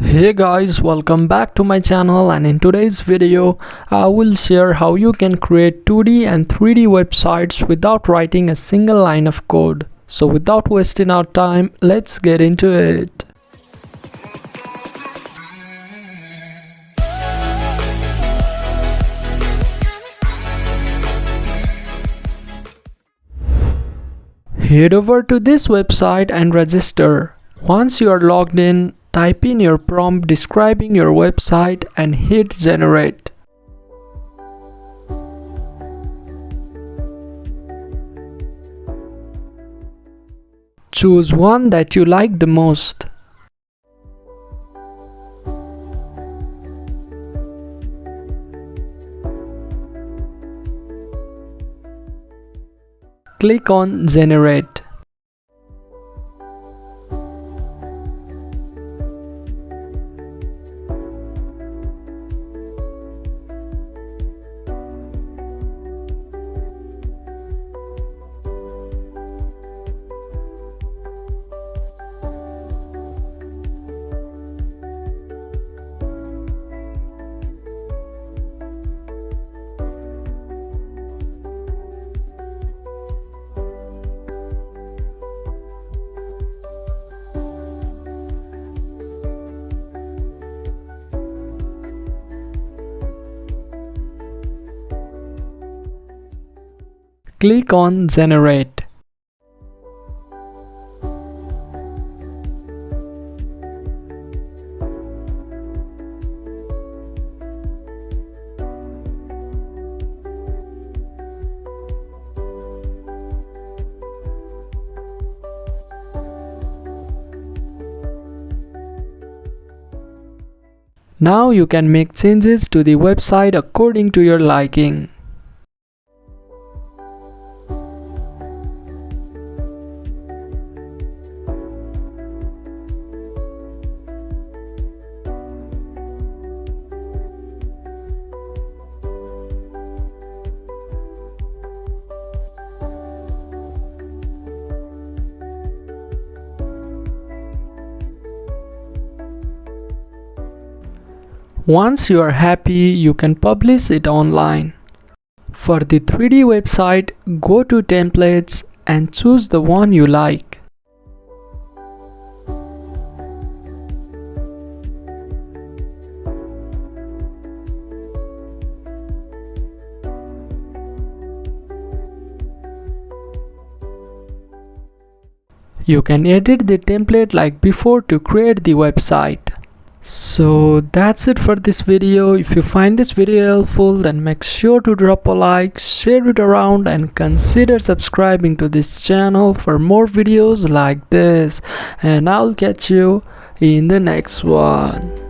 Hey guys, welcome back to my channel, and in today's video I will share how you can create 2D and 3D websites without writing a single line of code. So without wasting our time, let's get into it. Head over to this website and register. Once you are logged in, type in your prompt describing your website and hit generate. Choose one that you like the most. Click on generate. Click on generate. Now you can make changes to the website according to your liking. Once you are happy, you can publish it online. For the 3D website, go to templates and choose the one you like. You can edit the template like before to create the website. So that's it for this video. If you find this video helpful, then make sure to drop a like, share it around, and consider subscribing to this channel for more videos like this. And I'll catch you in the next one.